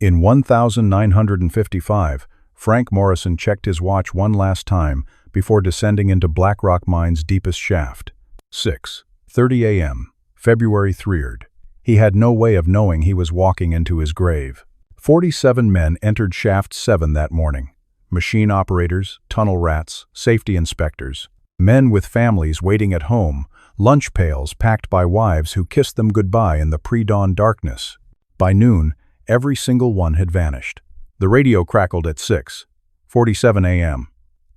In 1955, Frank Morrison checked his watch one last time before descending into Blackrock Mine's deepest shaft. 6:30 a.m., February 3rd. He had no way of knowing he was walking into his grave. 47 men entered Shaft 7 that morning. Machine operators, tunnel rats, safety inspectors. Men with families waiting at home, lunch pails packed by wives who kissed them goodbye in the pre-dawn darkness. By noon, every single one had vanished. The radio crackled at 6:47 a.m.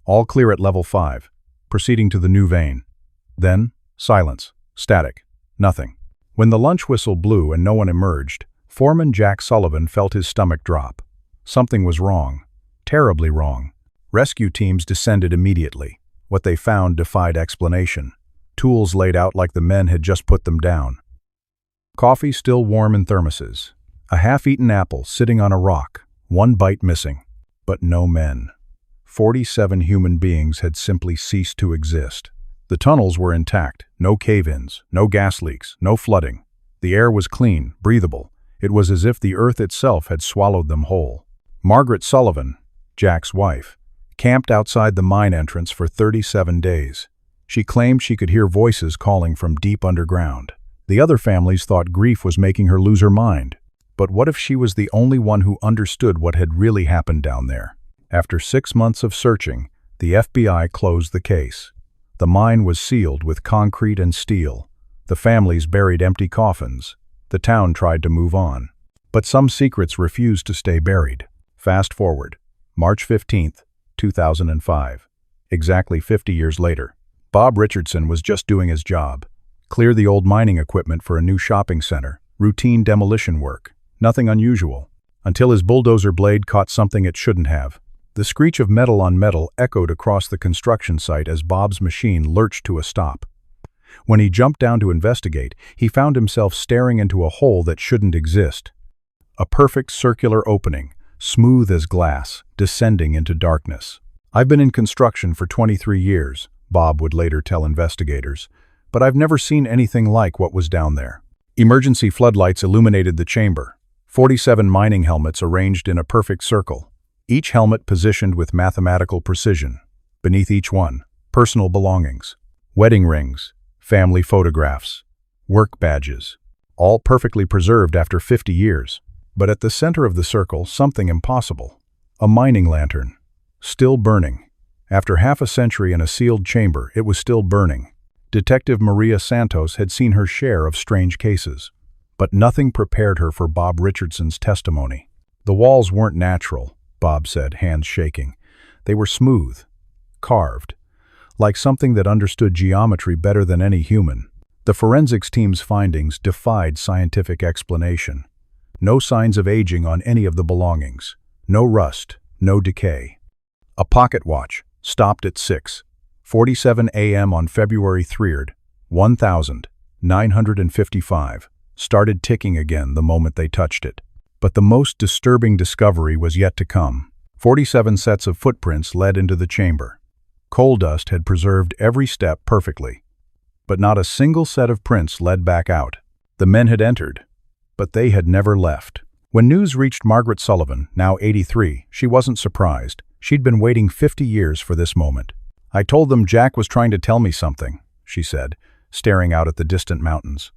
All clear at level 5, proceeding to the new vein. Then, silence, static, nothing. When the lunch whistle blew and no one emerged, Foreman Jack Sullivan felt his stomach drop. Something was wrong, terribly wrong. Rescue teams descended immediately. What they found defied explanation. Tools laid out like the men had just put them down. Coffee still warm in thermoses. A half-eaten apple sitting on a rock, one bite missing. But no men. 47 human beings had simply ceased to exist. The tunnels were intact, no cave-ins, no gas leaks, no flooding. The air was clean, breathable. It was as if the earth itself had swallowed them whole. Margaret Sullivan, Jack's wife, camped outside the mine entrance for 37 days. She claimed she could hear voices calling from deep underground. The other families thought grief was making her lose her mind. But what if she was the only one who understood what had really happened down there? After 6 months of searching, the FBI closed the case. The mine was sealed with concrete and steel. The families buried empty coffins. The town tried to move on. But some secrets refused to stay buried. Fast forward, March 15, 2005. Exactly 50 years later. Bob Richardson was just doing his job. Clear the old mining equipment for a new shopping center. Routine demolition work. Nothing unusual. Until his bulldozer blade caught something it shouldn't have. The screech of metal on metal echoed across the construction site as Bob's machine lurched to a stop. When he jumped down to investigate, he found himself staring into a hole that shouldn't exist. A perfect circular opening, smooth as glass, descending into darkness. "I've been in construction for 23 years, Bob would later tell investigators, but I've never seen anything like what was down there." Emergency floodlights illuminated the chamber. 47 mining helmets arranged in a perfect circle. Each helmet positioned with mathematical precision. Beneath each one, personal belongings, wedding rings, family photographs, work badges, all perfectly preserved after 50 years. But at the center of the circle, something impossible. A mining lantern. Still burning. After half a century in a sealed chamber, it was still burning. Detective Maria Santos had seen her share of strange cases. But nothing prepared her for Bob Richardson's testimony. The walls weren't natural, Bob said, hands shaking. They were smooth, carved, like something that understood geometry better than any human. The forensics team's findings defied scientific explanation. No signs of aging on any of the belongings. No rust, no decay. A pocket watch, stopped at 6:47 a.m. on February 3rd, 1955, started ticking again the moment they touched it. But the most disturbing discovery was yet to come. 47 sets of footprints led into the chamber. Coal dust had preserved every step perfectly. But not a single set of prints led back out. The men had entered, but they had never left. When news reached Margaret Sullivan, now 83, she wasn't surprised. She'd been waiting 50 years for this moment. "I told them Jack was trying to tell me something," she said, staring out at the distant mountains.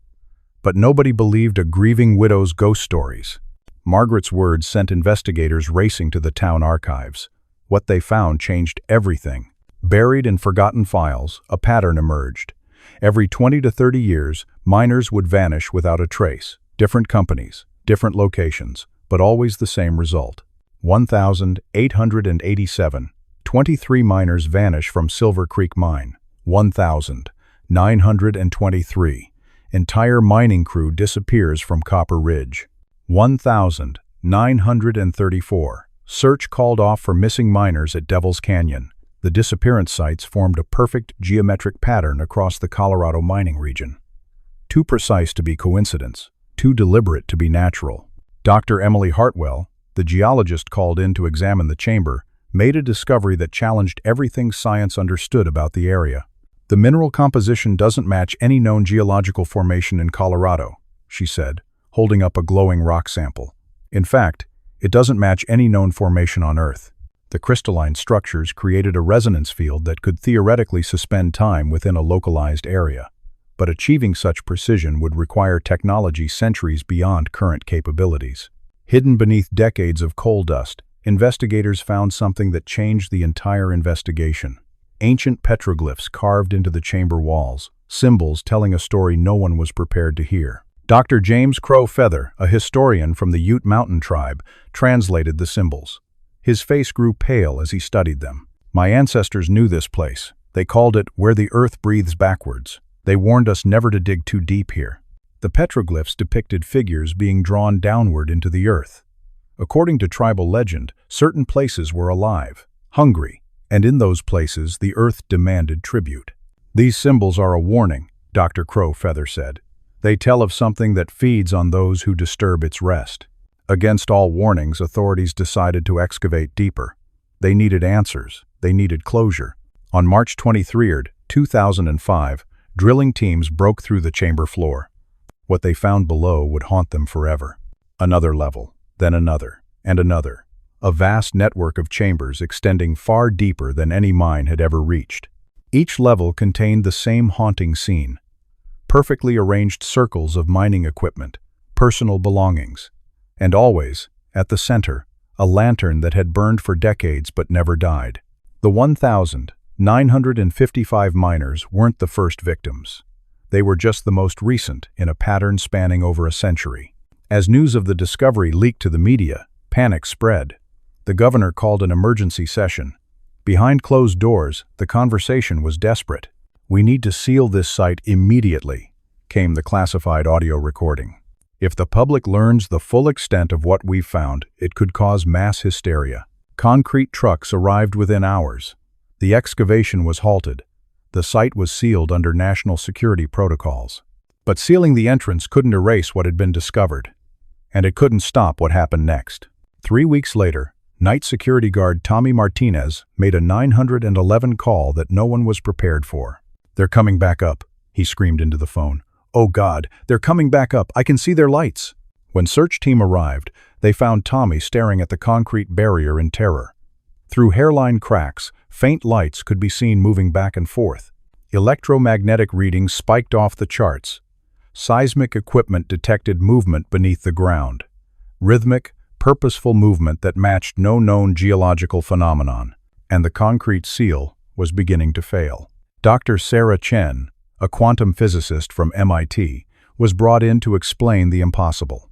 But nobody believed a grieving widow's ghost stories. Margaret's words sent investigators racing to the town archives. What they found changed everything. Buried in forgotten files, a pattern emerged. Every 20 to 30 years, miners would vanish without a trace. Different companies, different locations, but always the same result. 1,887. 23 miners vanish from Silver Creek Mine. 1,923. Entire mining crew disappears from Copper Ridge. 1,934. Search called off for missing miners at Devil's Canyon. The disappearance sites formed a perfect geometric pattern across the Colorado mining region. Too precise to be coincidence, too deliberate to be natural. Dr. Emily Hartwell, the geologist called in to examine the chamber, made a discovery that challenged everything science understood about the area. "The mineral composition doesn't match any known geological formation in Colorado," she said, holding up a glowing rock sample. "In fact, It doesn't match any known formation on Earth. The crystalline structures created a resonance field that could theoretically suspend time within a localized area. But achieving such precision would require technology centuries beyond current capabilities. Hidden beneath decades of coal dust, investigators found something that changed the entire investigation. Ancient petroglyphs carved into the chamber walls, symbols telling a story no one was prepared to hear. Dr. James Crow Feather, a historian from the Ute Mountain tribe, translated the symbols. His face grew pale as he studied them. "My ancestors knew this place. They called it where the earth breathes backwards. They warned us never to dig too deep here." The petroglyphs depicted figures being drawn downward into the earth. According to tribal legend, certain places were alive, hungry, and in those places the earth demanded tribute. "These symbols are a warning," Dr. Crow Feather said. "They tell of something that feeds on those who disturb its rest." Against all warnings, authorities decided to excavate deeper. They needed answers. They needed closure. On March 23, 2005, drilling teams broke through the chamber floor. What they found below would haunt them forever. Another level, then another, and another. A vast network of chambers extending far deeper than any mine had ever reached. Each level contained the same haunting scene. Perfectly arranged circles of mining equipment, personal belongings. And always, at the center, a lantern that had burned for decades but never died. The 1,955 miners weren't the first victims. They were just the most recent in a pattern spanning over a century. As news of the discovery leaked to the media, panic spread. The governor called an emergency session. Behind closed doors, the conversation was desperate. "We need to seal this site immediately," came the classified audio recording. "If the public learns the full extent of what we've found, it could cause mass hysteria." Concrete trucks arrived within hours. The excavation was halted. The site was sealed under national security protocols. But sealing the entrance couldn't erase what had been discovered. And it couldn't stop what happened next. 3 weeks later, night security guard Tommy Martinez made a 911 call that no one was prepared for. "They're coming back up," he screamed into the phone. "Oh God, they're coming back up. I can see their lights." When search team arrived, they found Tommy staring at the concrete barrier in terror. Through hairline cracks, faint lights could be seen moving back and forth. Electromagnetic readings spiked off the charts. Seismic equipment detected movement beneath the ground. Rhythmic, purposeful movement that matched no known geological phenomenon. And the concrete seal was beginning to fail. Dr. Sarah Chen, a quantum physicist from MIT, was brought in to explain the impossible.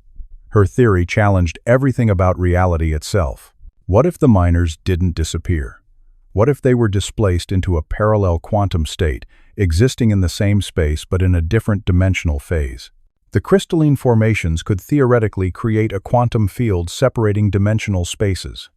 Her theory challenged everything about reality itself. What if the miners didn't disappear? What if they were displaced into a parallel quantum state, existing in the same space but in a different dimensional phase? The crystalline formations could theoretically create a quantum field separating dimensional spaces.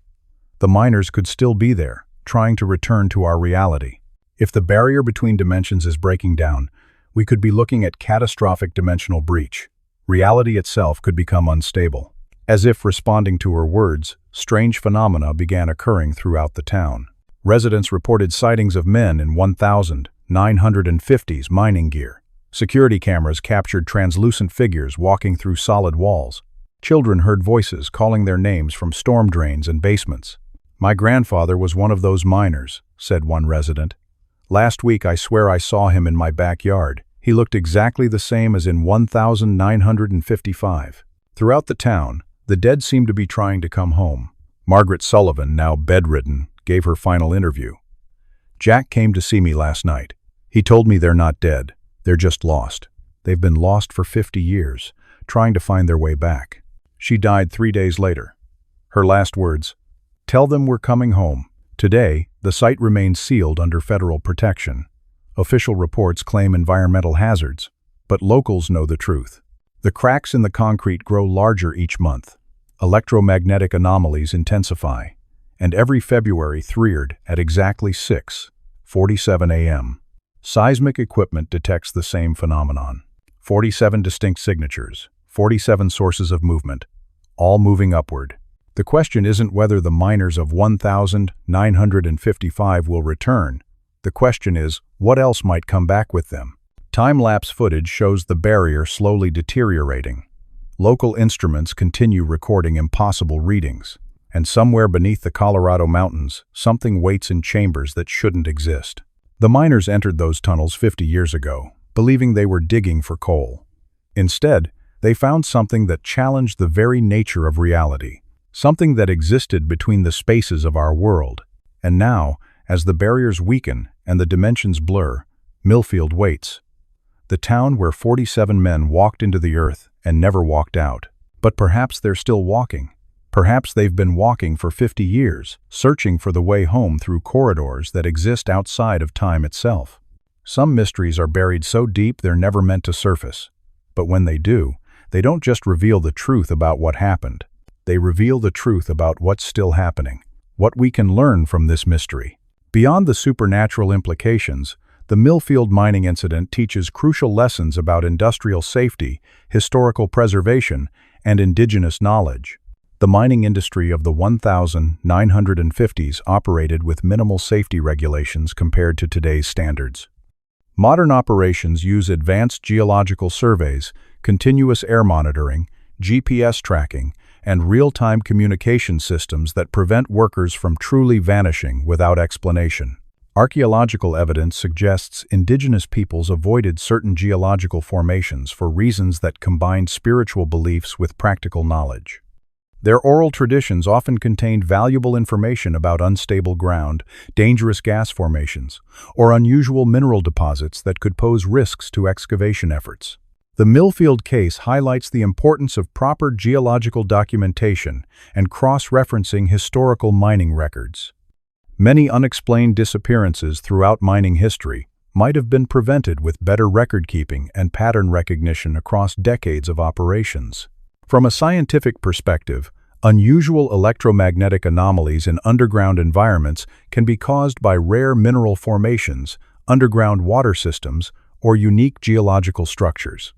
The miners could still be there, trying to return to our reality. If the barrier between dimensions is breaking down, we could be looking at catastrophic dimensional breach. Reality itself could become unstable. As if responding to her words, strange phenomena began occurring throughout the town. Residents reported sightings of men in 1950s mining gear. Security cameras captured translucent figures walking through solid walls. Children heard voices calling their names from storm drains and basements. "My grandfather was one of those miners," said one resident. "Last week I swear I saw him in my backyard. He looked exactly the same as in 1955. Throughout the town, the dead seemed to be trying to come home. Margaret Sullivan, now bedridden, gave her final interview. "Jack came to see me last night. He told me they're not dead. They're just lost. They've been lost for 50 years, trying to find their way back." She died 3 days later. Her last words, "Tell them we're coming home." Today, the site remains sealed under federal protection. Official reports claim environmental hazards, but locals know the truth. The cracks in the concrete grow larger each month. Electromagnetic anomalies intensify. And every February 3rd at exactly 6:47 a.m., seismic equipment detects the same phenomenon. 47 distinct signatures, 47 sources of movement, all moving upward. The question isn't whether the miners of 1955 will return. The question is, what else might come back with them? Time-lapse footage shows the barrier slowly deteriorating. local instruments continue recording impossible readings. And somewhere beneath the Colorado mountains, something waits in chambers that shouldn't exist. The miners entered those tunnels 50 years ago, believing they were digging for coal. Instead, they found something that challenged the very nature of reality, something that existed between the spaces of our world. And now, as the barriers weaken and the dimensions blur, Millfield waits. The town where 47 men walked into the earth and never walked out. But perhaps they're still walking. Perhaps they've been walking for 50 years, searching for the way home through corridors that exist outside of time itself. Some mysteries are buried so deep they're never meant to surface. But when they do, they don't just reveal the truth about what happened. They reveal the truth about what's still happening, what we can learn from this mystery. Beyond the supernatural implications, the Millfield mining incident teaches crucial lessons about industrial safety, historical preservation, and indigenous knowledge. The mining industry of the 1950s operated with minimal safety regulations compared to today's standards. Modern operations use advanced geological surveys, continuous air monitoring, GPS tracking, and real-time communication systems that prevent workers from truly vanishing without explanation. Archaeological evidence suggests indigenous peoples avoided certain geological formations for reasons that combined spiritual beliefs with practical knowledge. Their oral traditions often contained valuable information about unstable ground, dangerous gas formations, or unusual mineral deposits that could pose risks to excavation efforts. The Millfield case highlights the importance of proper geological documentation and cross-referencing historical mining records. Many unexplained disappearances throughout mining history might have been prevented with better record-keeping and pattern recognition across decades of operations. From a scientific perspective, unusual electromagnetic anomalies in underground environments can be caused by rare mineral formations, underground water systems, or unique geological structures.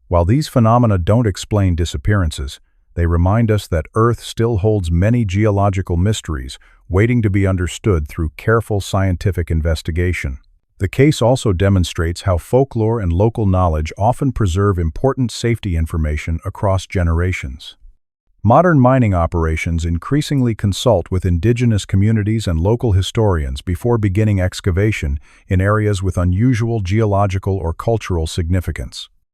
While these phenomena don't explain disappearances, they remind us that Earth still holds many geological mysteries waiting to be understood through careful scientific investigation. The case also demonstrates how folklore and local knowledge often preserve important safety information across generations. Modern mining operations increasingly consult with indigenous communities and local historians before beginning excavation in areas with unusual geological or cultural significance.